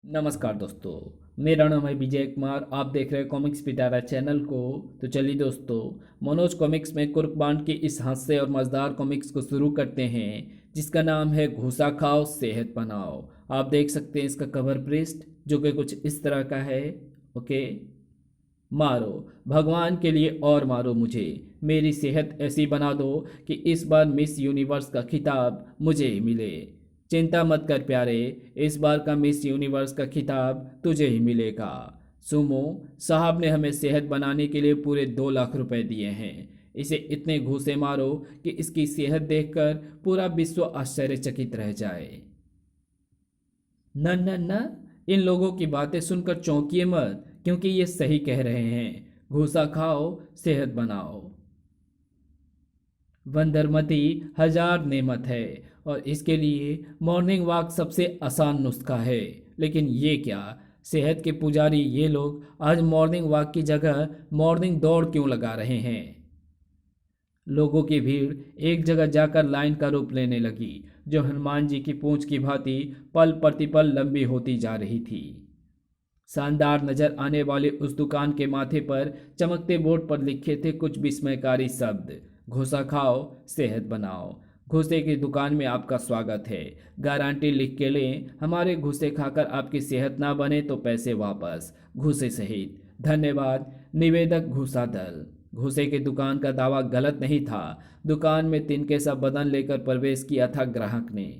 नमस्कार दोस्तों। मेरा नाम है विजय कुमार। आप देख रहे हैं कॉमिक्स पिटारा चैनल को। तो चलिए दोस्तों, मनोज कॉमिक्स में कुर्कबांड की इस हास्य और मज़ेदार कॉमिक्स को शुरू करते हैं, जिसका नाम है घूसा खाओ सेहत बनाओ। आप देख सकते हैं इसका कवर पृष्ठ, जो कि कुछ इस तरह का है। ओके। मारो भगवान के लिए और मारो मुझे, मेरी सेहत ऐसी बना दो कि इस बार मिस यूनिवर्स का खिताब मुझे ही मिले। चिंता मत कर प्यारे, इस बार का मिस यूनिवर्स का खिताब तुझे ही मिलेगा। सुमो साहब ने हमें सेहत बनाने के लिए पूरे 2 लाख रुपए दिए हैं। इसे इतने घूसे मारो कि इसकी सेहत देखकर पूरा विश्व आश्चर्यचकित रह जाए। न न न, इन लोगों की बातें सुनकर चौंकिए मत, क्योंकि ये सही कह रहे हैं। घूसा खाओ सेहत बनाओ। वंदरमती हजार नेमत है और इसके लिए मॉर्निंग वॉक सबसे आसान नुस्खा है। लेकिन ये क्या, सेहत के पुजारी ये लोग आज मॉर्निंग वॉक की जगह मॉर्निंग दौड़ क्यों लगा रहे हैं। लोगों की भीड़ एक जगह जाकर लाइन का रूप लेने लगी, जो हनुमान जी की पूंछ की भांति पल प्रतिपल लंबी होती जा रही थी। शानदार नजर आने वाले उस दुकान के माथे पर चमकते बोर्ड पर लिखे थे कुछ विस्मयकारी शब्द। घुसा खाओ सेहत बनाओ। घुसे की दुकान में आपका स्वागत है। गारंटी लिख के लें, हमारे घुसे खाकर आपकी सेहत ना बने तो पैसे वापस, घुसे सहित। धन्यवाद, निवेदक घुसा दल। घुसे की दुकान का दावा गलत नहीं था। दुकान में तिनके सा बदन लेकर प्रवेश किया था ग्राहक ने,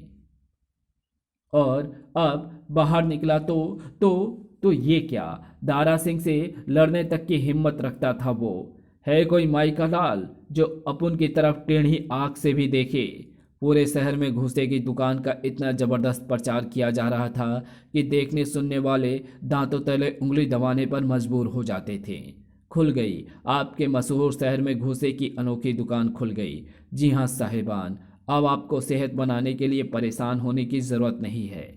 और अब बाहर निकला तो ये क्या, दारा सिंह से लड़ने तक की हिम्मत रखता था वो। है कोई माई का लाल जो अपन की तरफ टेढ़ी आंख से भी देखे। पूरे शहर में घुसे की दुकान का इतना जबरदस्त प्रचार किया जा रहा था कि देखने सुनने वाले दांतों तले उंगली दबाने पर मजबूर हो जाते थे। खुल गई आपके मशहूर शहर में घुसे की अनोखी दुकान खुल गई। जी हाँ साहिबान, अब आपको सेहत बनाने के लिए परेशान होने की ज़रूरत नहीं है।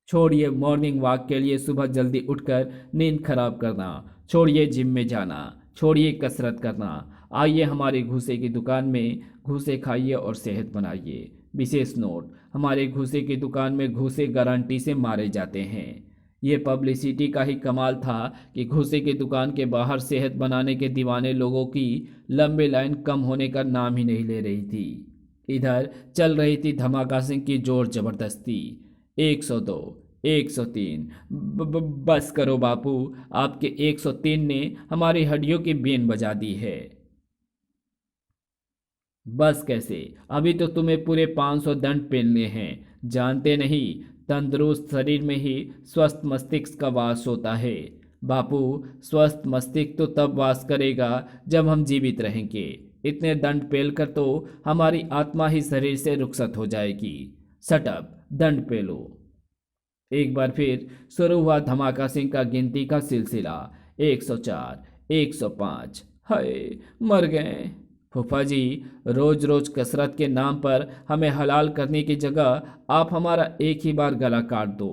छोड़िए मॉर्निंग वॉक के लिए सुबह जल्दी उठकर नींद खराब करना, छोड़िए जिम में जाना, छोड़िए कसरत करना। आइए हमारे घूसे की दुकान में घूसे खाइए और सेहत बनाइए। विशेष नोट, हमारे घूसे की दुकान में घूसे गारंटी से मारे जाते हैं। ये पब्लिसिटी का ही कमाल था कि घूसे की दुकान के बाहर सेहत बनाने के दीवाने लोगों की लंबी लाइन कम होने का नाम ही नहीं ले रही थी। इधर चल रही थी धमाका सिंह की जोर जबरदस्ती। 102, 103, बस करो बापू, आपके 103 ने हमारी हड्डियों की बीन बजा दी है। बस कैसे, अभी तो तुम्हें पूरे 500 दंड पेलने हैं। जानते नहीं, तंदुरुस्त शरीर में ही स्वस्थ मस्तिष्क का वास होता है। बापू, स्वस्थ मस्तिष्क तो तब वास करेगा जब हम जीवित रहेंगे। इतने दंड पेल कर तो हमारी आत्मा ही शरीर से रुखसत हो जाएगी। सटअप, दंड पेलो। एक बार फिर शुरू हुआ धमाका सिंह का गिनती का सिलसिला। 104, 105। हाय, मर गए। फूफा जी, रोज रोज कसरत के नाम पर हमें हलाल करने की जगह आप हमारा एक ही बार गला काट दो।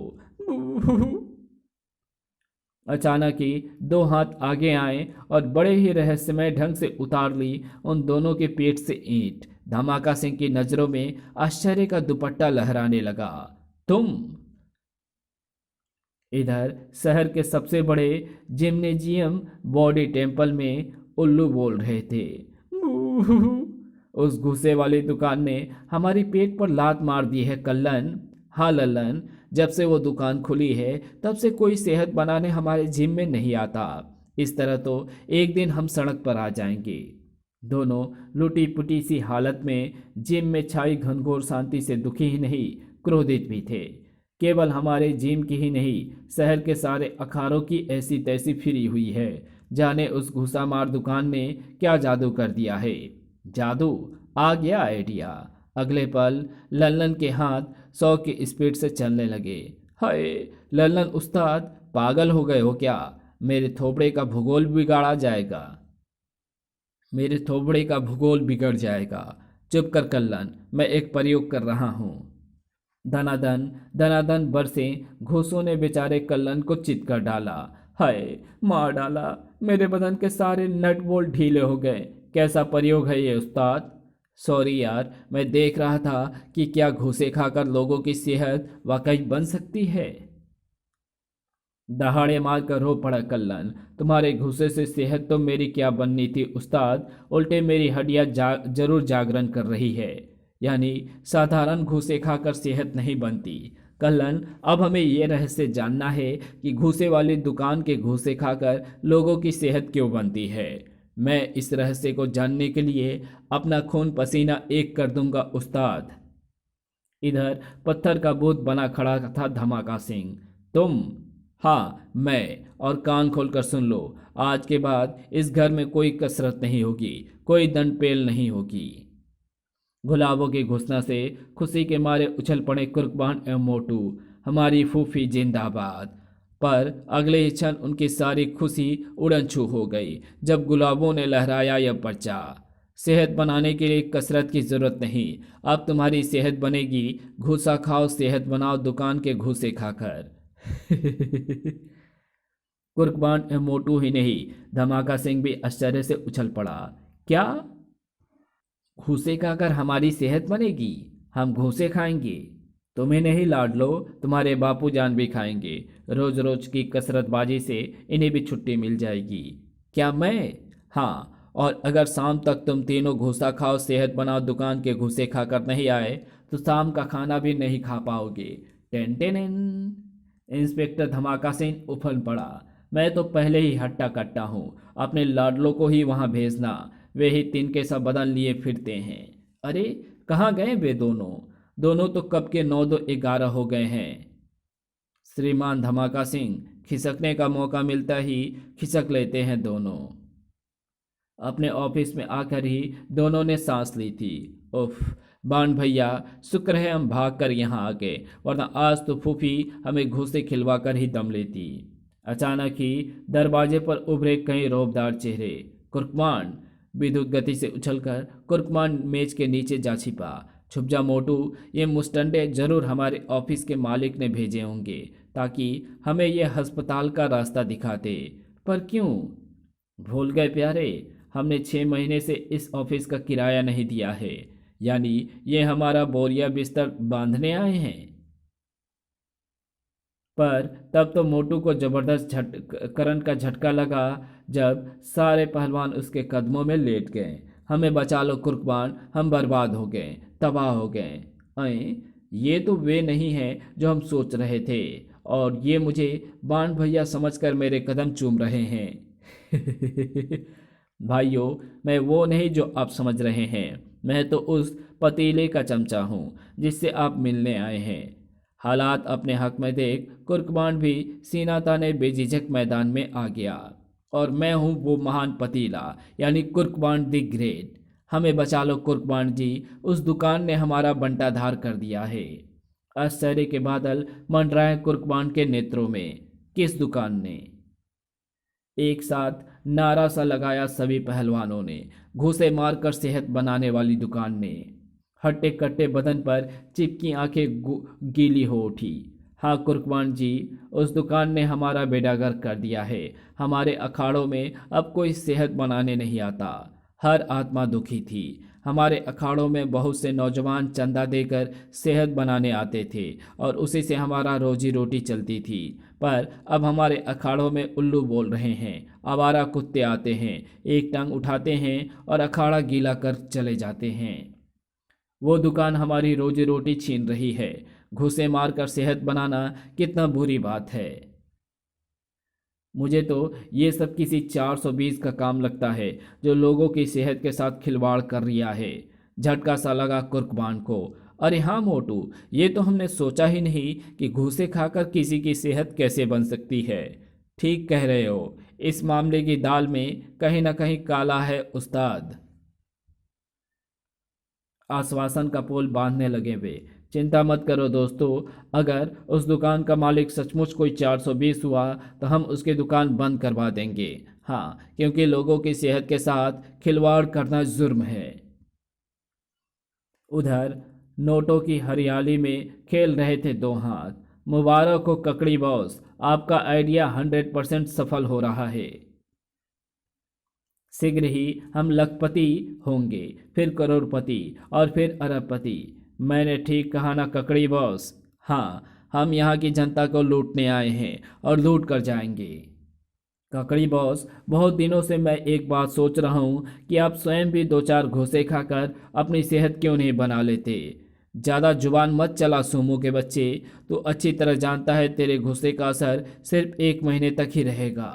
अचानक ही 2 हाथ आगे आए और बड़े ही रहस्यमय ढंग से उतार ली उन दोनों के पेट से ईंट। धमाका सिंह की नजरों में आश्चर्य का दुपट्टा लहराने लगा। तुम? इधर शहर के सबसे बड़े जिम्नेजियम बॉडी टेम्पल में उल्लू बोल रहे थे। उस घुसे वाली दुकान ने हमारी पेट पर लात मार दी है कल्लन। हाँ लल्लन, जब से वो दुकान खुली है तब से कोई सेहत बनाने हमारे जिम में नहीं आता। इस तरह तो एक दिन हम सड़क पर आ जाएंगे। दोनों लुटी पुटी सी हालत में जिम में छाई घनघोर शांति से दुखी ही नहीं, क्रोधित भी थे। केवल हमारे जिम की ही नहीं, शहर के सारे अखाड़ों की ऐसी तैसी फिरी हुई है। जाने उस घुसामार दुकान ने क्या जादू कर दिया है। जादू, आ गया आइडिया। अगले पल लल्लन के हाथ 100 की स्पीड से चलने लगे। हाय लल्लन उस्ताद, पागल हो गए हो क्या? मेरे थोपड़े का भूगोल बिगाड़ा जाएगा, मेरे थोपड़े का भूगोल बिगड़ जाएगा। चुप कर कल्लन, मैं एक प्रयोग कर रहा हूँ। धनाधन धनाधन बरसे घूसों ने बेचारे कल्लन को चित कर डाला। हाय, मार डाला। मेरे बदन के सारे नट बोल्ट ढीले हो गए। कैसा प्रयोग है ये उस्ताद? सॉरी यार, मैं देख रहा था कि क्या घूसे खाकर लोगों की सेहत वाकई बन सकती है। दहाड़े मार कर रो पड़ा कल्लन। तुम्हारे घूसे से सेहत तो मेरी क्या बननी थी उस्ताद, उल्टे मेरी हड्डियाँ जरूर जागरण कर रही है। यानी साधारण घूसे खाकर सेहत नहीं बनती। कल्लन, अब हमें यह रहस्य जानना है कि घूसे वाली दुकान के घूसे खाकर लोगों की सेहत क्यों बनती है। मैं इस रहस्य को जानने के लिए अपना खून पसीना एक कर दूंगा उस्ताद। इधर पत्थर का बूथ बना खड़ा था धमाका सिंह। तुम? हाँ मैं। और कान खोलकर सुन लो, आज के बाद इस घर में कोई कसरत नहीं होगी, कोई दंड पेल नहीं होगी। गुलाबों की घोषणा से खुशी के मारे उछल पड़े कुर्बान एवं मोटू। हमारी फूफी जिंदाबाद। पर अगले ही क्षण उनकी सारी खुशी उड़न छू हो गई जब गुलाबों ने लहराया यह पर्चा। सेहत बनाने के लिए कसरत की जरूरत नहीं, अब तुम्हारी सेहत बनेगी घूसा खाओ सेहत बनाओ दुकान के घूसे खाकर। कुर्बान एवं मोटू ही नहीं, धमाका सिंह भी आश्चर्य से उछल पड़ा। क्या? घूसे खाकर हमारी सेहत बनेगी? हम घूसे खाएंगे? तुम्हें नहीं लाडलो, तुम्हारे बापू जान भी खाएंगे। रोज रोज की कसरतबाजी से इन्हें भी छुट्टी मिल जाएगी। क्या मैं? हाँ, और अगर शाम तक तुम तीनों घूसा खाओ सेहत बनाओ दुकान के घूसे खाकर नहीं आए तो शाम का खाना भी नहीं खा पाओगे। Ten ten. इंस्पेक्टर धमाका सिंह उफल पड़ा। मैं तो पहले ही हट्टा कट्टा हूँ, अपने लाडलों को ही वहाँ भेजना, वे ही तिनके सा बदन लिए फिरते हैं। अरे कहाँ गए वे दोनों? दोनों तो कब के 9-2-11 हो गए हैं। श्रीमान धमाका सिंह, खिसकने का मौका मिलता ही खिसक लेते हैं दोनों। अपने ऑफिस में आकर ही दोनों ने सांस ली थी। उफ, बाण भैया, शुक्र है हम भाग कर यहाँ आ गए, वरना आज तो फूफी हमें घूसे खिलवा कर ही दम लेती। अचानक ही दरवाजे पर उभरे कई रौबदार चेहरे। कुर्कमान! विद्युत गति से उछलकर कुर्कमान मेज के नीचे जा छिपा। छुप जा मोटू, ये मुस्टंडे जरूर हमारे ऑफिस के मालिक ने भेजे होंगे ताकि हमें ये अस्पताल का रास्ता दिखाते। पर क्यों? भूल गए प्यारे, हमने 6 महीने से इस ऑफिस का किराया नहीं दिया है, यानी ये हमारा बोरिया बिस्तर बांधने आए हैं। पर तब तो मोटू को जबरदस्त करंट का झटका लगा जब सारे पहलवान उसके कदमों में लेट गए। हमें बचा लो कुर्बान, हम बर्बाद हो गए, तबाह हो गए। अरे ये तो वे नहीं हैं जो हम सोच रहे थे, और ये मुझे बाण भैया समझकर मेरे कदम चूम रहे हैं। भाइयों, मैं वो नहीं जो आप समझ रहे हैं, मैं तो उस पतीले का चमचा हूँ जिससे आप मिलने आए हैं। हालात अपने हक में देख कुर्कबान भी सीना ताने बेझिझक मैदान में आ गया। और मैं हूँ वो महान पतीला, यानी कुर्कबान द ग्रेट। हमें बचा लो कुर्कबान जी, उस दुकान ने हमारा बंटाधार कर दिया है। आश्चर्य के बादल मंडराए कुर्कबान के नेत्रों में। किस दुकान ने? एक साथ नारा सा लगाया सभी पहलवानों ने। घूसे मारकर सेहत बनाने वाली दुकान ने। हट्टे कट्टे बदन पर चिपकी आंखें गीली हो उठी। हाँ कुर्कमान जी, उस दुकान ने हमारा बेड़ागर कर दिया है। हमारे अखाड़ों में अब कोई सेहत बनाने नहीं आता। हर आत्मा दुखी थी। हमारे अखाड़ों में बहुत से नौजवान चंदा देकर सेहत बनाने आते थे और उसी से हमारा रोजी रोटी चलती थी। पर अब हमारे अखाड़ों में उल्लू बोल रहे हैं, आवारा कुत्ते आते हैं, एक टांग उठाते हैं और अखाड़ा गीला कर चले जाते हैं। वो दुकान हमारी रोजी रोटी छीन रही है। घुसे मारकर सेहत बनाना कितना बुरी बात है। मुझे तो ये सब किसी 420 का काम लगता है जो लोगों की सेहत के साथ खिलवाड़ कर रिया है। झटका सा लगा कुर्कबान को। अरे हाँ मोटू, ये तो हमने सोचा ही नहीं कि घूसे खाकर किसी की सेहत कैसे बन सकती है। ठीक कह रहे हो, इस मामले की दाल में कहीं ना कहीं काला है उस्ताद। आश्वासन का पोल बांधने लगे वे। चिंता मत करो दोस्तों, अगर उस दुकान का मालिक सचमुच कोई 420 हुआ तो हम उसकी दुकान बंद करवा देंगे। हाँ, क्योंकि लोगों की सेहत के साथ खिलवाड़ करना जुर्म है। उधर नोटों की हरियाली में खेल रहे थे दो हाथ। मुबारक हो ककड़ी बॉस, आपका आइडिया 100% सफल हो रहा है। शीघ्र ही हम लखपति होंगे, फिर करोड़पति और फिर अरबपति। मैंने ठीक कहा ना ककड़ी बॉस? हाँ, हम यहाँ की जनता को लूटने आए हैं और लूट कर जाएंगे। ककड़ी बॉस, बहुत दिनों से मैं एक बात सोच रहा हूँ कि आप स्वयं भी दो चार घूसे खाकर अपनी सेहत क्यों नहीं बना लेते। ज़्यादा जुबान मत चला सोमू के बच्चे। तू अच्छी तरह जानता है तेरे घूसे का असर सिर्फ 1 महीने तक ही रहेगा।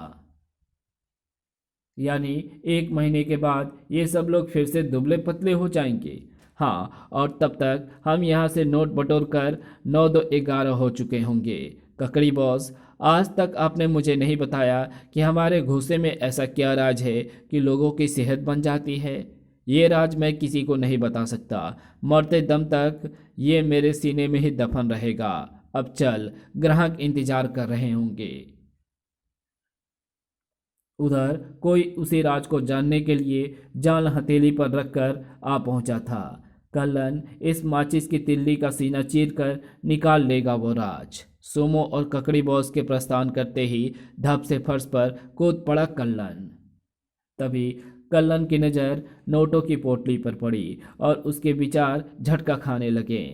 यानी 1 महीने के बाद ये सब लोग फिर से दुबले पतले हो जाएंगे। हाँ, और तब तक हम यहाँ से नोट बटोर कर 9 2 11 हो चुके होंगे। ककड़ी बॉस, आज तक आपने मुझे नहीं बताया कि हमारे घूसे में ऐसा क्या राज है कि लोगों की सेहत बन जाती है। ये राज मैं किसी को नहीं बता सकता। मरते दम तक ये मेरे सीने में ही दफन रहेगा। अब चल, ग्राहक इंतजार कर रहे होंगे। उधर कोई उसी राज को जानने के लिए जान हथेली पर रखकर आ पहुंचा था। कल्लन इस माचिस की तिल्ली का सीना चीर कर निकाल लेगा वो राज। सोमो और ककड़ी बॉस के प्रस्थान करते ही धप से फर्श पर कूद पड़ा कल्लन। तभी कल्लन की नज़र नोटों की पोटली पर पड़ी और उसके विचार झटका खाने लगे।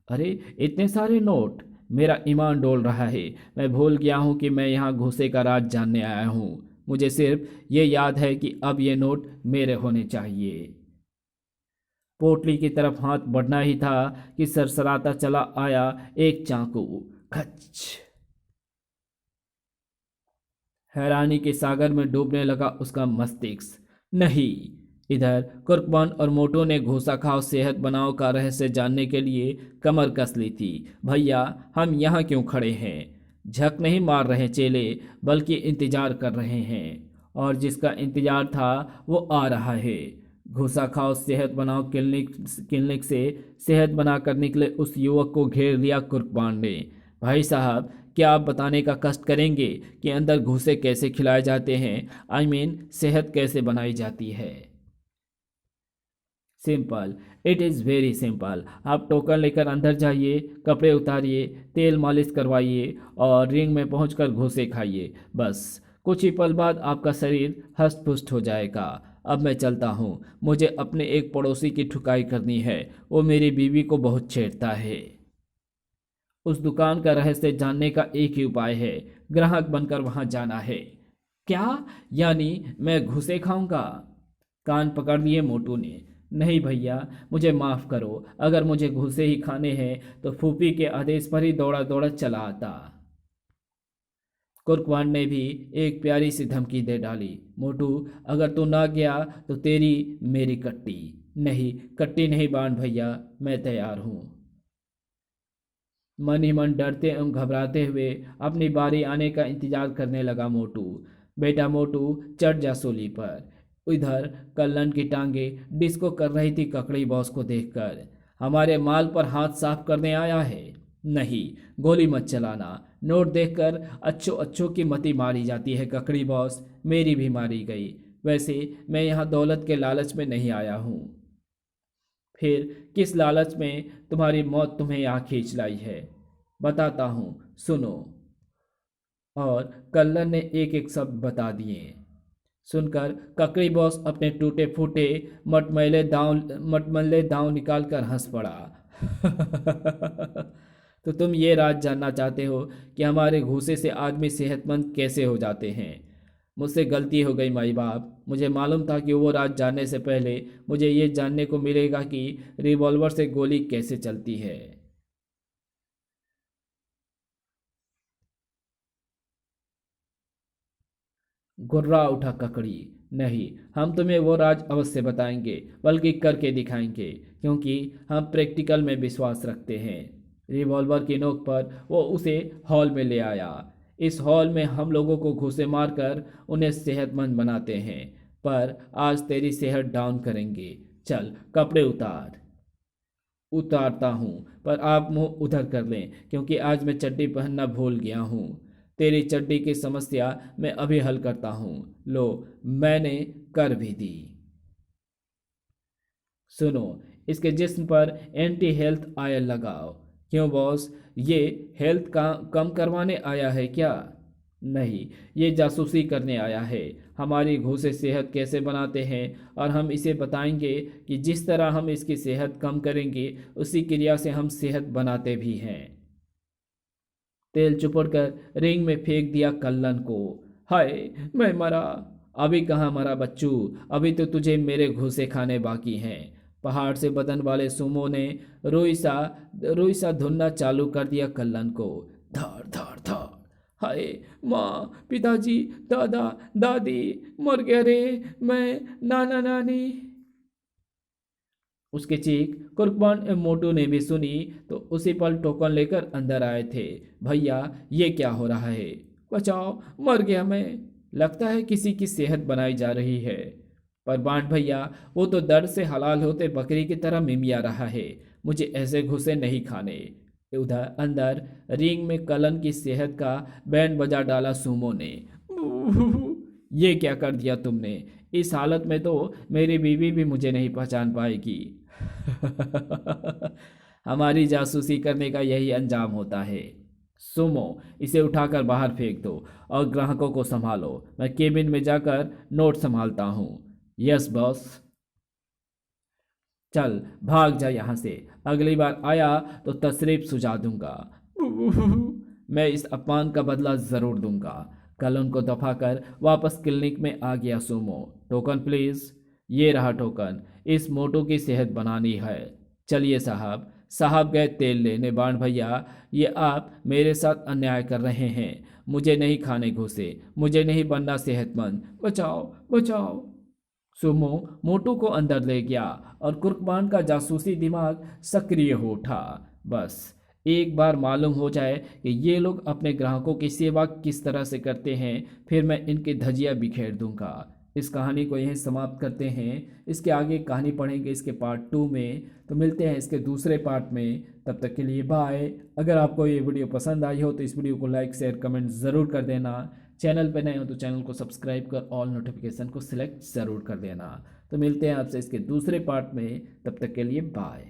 अरे, इतने सारे नोट! मेरा ईमान डोल रहा है। मैं भूल गया हूँ कि मैं यहाँ घुसे का राज जानने आया हूँ। मुझे सिर्फ ये याद है कि अब ये नोट मेरे होने चाहिए। पोटली की तरफ हाथ बढ़ना ही था कि सरसराता चला आया एक चाकू। खच! हैरानी के सागर में डूबने लगा उसका मस्तिष्क। नहीं! इधर कुर्कमान और मोटू ने घूसा खाओ सेहत बनाओ का रहस्य जानने के लिए कमर कस ली थी। भैया, हम यहाँ क्यों खड़े हैं? झक नहीं मार रहे चेले, बल्कि इंतजार कर रहे हैं। और जिसका इंतजार था वो आ रहा है। घूसा खाओ सेहत बनाओ क्लिनिक क्लिनिक से सेहत बनाकर निकले उस युवक को घेर लिया कुर्कमान ने। भाई साहब, क्या आप बताने का कष्ट करेंगे कि अंदर घूसे कैसे खिलाए जाते हैं? आई मीन, सेहत कैसे बनाई जाती है? Simple, it is very simple. आप टोकन लेकर अंदर जाइए, कपड़े उतारिए, तेल मालिश करवाइए और रिंग में पहुंचकर घूसे खाइए। बस कुछ ही पल बाद आपका शरीर हष्ट पुष्ट हो जाएगा। अब मैं चलता हूँ, मुझे अपने एक पड़ोसी की ठुकाई करनी है। वो मेरी बीवी को बहुत छेड़ता है। उस दुकान का रहस्य जानने का एक ही उपाय है, ग्राहक बनकर वहां जाना है। क्या? यानी मैं घुसे खाऊंगा? कान पकड़ लिए मोटू ने। नहीं भैया, मुझे माफ़ करो। अगर मुझे घुसे ही खाने हैं तो फूफी के आदेश पर ही दौड़ा दौड़ा चला आता। कुर्कवान ने भी एक प्यारी सी धमकी दे डाली। मोटू, अगर तू ना गया तो तेरी मेरी कट्टी। नहीं, कट्टी नहीं बांध भैया, मैं तैयार हूँ। मन ही मन डरते एवं घबराते हुए अपनी बारी आने का इंतजार करने लगा मोटू। बेटा मोटू, चढ़ जा सूली पर। इधर कल्लन की टांगे डिस्को कर रही थी ककड़ी बॉस को देखकर। हमारे माल पर हाथ साफ करने आया है? नहीं, गोली मत चलाना। नोट देखकर अच्छो अच्छो की मति मारी जाती है ककड़ी बॉस, मेरी भी मारी गई। वैसे मैं यहाँ दौलत के लालच में नहीं आया हूँ। फिर किस लालच में तुम्हारी मौत तुम्हें यहाँ खींच लाई है? बताता हूँ, सुनो। और कल्लन ने एक एक शब्द बता दिए। सुनकर ककड़ी बॉस अपने टूटे फूटे मटमैले दांव निकाल कर हंस पड़ा। तो तुम ये राज जानना चाहते हो कि हमारे घूसे से आदमी सेहतमंद कैसे हो जाते हैं? मुझसे गलती हो गई माई बाप। मुझे मालूम था कि वो राज जानने से पहले मुझे ये जानने को मिलेगा कि रिवॉल्वर से गोली कैसे चलती है। गुर्रा उठा ककड़ी। नहीं, हम तुम्हें वो राज अवश्य बताएंगे, बल्कि करके दिखाएंगे, क्योंकि हम प्रैक्टिकल में विश्वास रखते हैं। रिवॉल्वर की नोक पर वो उसे हॉल में ले आया। इस हॉल में हम लोगों को घूंसे मारकर उन्हें सेहतमंद बनाते हैं, पर आज तेरी सेहत डाउन करेंगे। चल, कपड़े उतार। उतारता हूँ, पर आप मुंह उधर कर लें, क्योंकि आज मैं चड्डी पहनना भूल गया हूँ। तेरी चड्डी की समस्या मैं अभी हल करता हूँ। लो, मैंने कर भी दी। सुनो, इसके जिस्म पर एंटी हेल्थ ऑयल लगाओ। क्यों बॉस, ये हेल्थ का कम करवाने आया है क्या? नहीं, ये जासूसी करने आया है। हमारी घूसे सेहत कैसे बनाते हैं, और हम इसे बताएंगे कि जिस तरह हम इसकी सेहत कम करेंगे, उसी क्रिया से हम सेहत बनाते भी हैं। तेल चुपड़ कर रिंग में फेंक दिया कल्लन को। हाय, मैं मरा। अभी कहाँ मरा बच्चू, अभी तो तुझे मेरे घूसे खाने बाकी हैं। पहाड़ से बदन वाले सुमो ने रोई सा धुनना चालू कर दिया कल्लन को। धड़ धड़ धड़। हाय, माँ, पिताजी, दादा, दादी, मर गया रे मैं, नाना नानी। उसकी चीख कुर्बान एवं मोटू ने भी सुनी तो उसी पल टोकन लेकर अंदर आए थे। भैया, ये क्या हो रहा है? बचाओ, मर गया मैं। लगता है किसी की सेहत बनाई जा रही है। पर बांट भैया, वो तो दर्द से हलाल होते बकरी की तरह मिमिया रहा है। मुझे ऐसे घुसे नहीं खाने। उधर अंदर रिंग में कलन की सेहत का बैंड बजा डाला सुमो ने। ये क्या कर दिया तुमने? इस हालत में तो मेरी बीवी भी मुझे नहीं पहचान पाएगी। हमारी जासूसी करने का यही अंजाम होता है। सुमो, इसे उठाकर बाहर फेंक दो और ग्राहकों को संभालो। मैं केबिन में जाकर नोट संभालता हूँ। Yes boss. चल भाग जा यहाँ से, अगली बार आया तो तशरीफ सुझा दूंगा। मैं इस अपमान का बदला जरूर दूंगा। कल उनको दफा कर वापस क्लिनिक में आ गया सुमो। Token please. ये रहा टोकन। इस मोटू की सेहत बनानी है। चलिए साहब। साहब गए तेल लेने। बाण भैया, ये आप मेरे साथ अन्याय कर रहे हैं। मुझे नहीं खाने घुसे, मुझे नहीं बनना सेहतमंद। बचाओ बचाओ। सुमो मोटू को अंदर ले गया और कुर्बान का जासूसी दिमाग सक्रिय हो उठा। बस एक बार मालूम हो जाए कि ये लोग अपने ग्राहकों की सेवा किस तरह से करते हैं, फिर मैं इनकी धजिया बिखेर दूंगा। इस कहानी को यहीं समाप्त करते हैं। इसके आगे कहानी पढ़ेंगे इसके पार्ट 2 में। तो मिलते हैं इसके दूसरे पार्ट में। तब तक के लिए बाय। अगर आपको ये वीडियो पसंद आई हो तो इस वीडियो को लाइक शेयर कमेंट ज़रूर कर देना। चैनल पर नए हो तो चैनल को सब्सक्राइब कर ऑल नोटिफिकेशन को सिलेक्ट ज़रूर कर देना। तो मिलते हैं आपसे इसके दूसरे पार्ट में। तब तक के लिए बाय।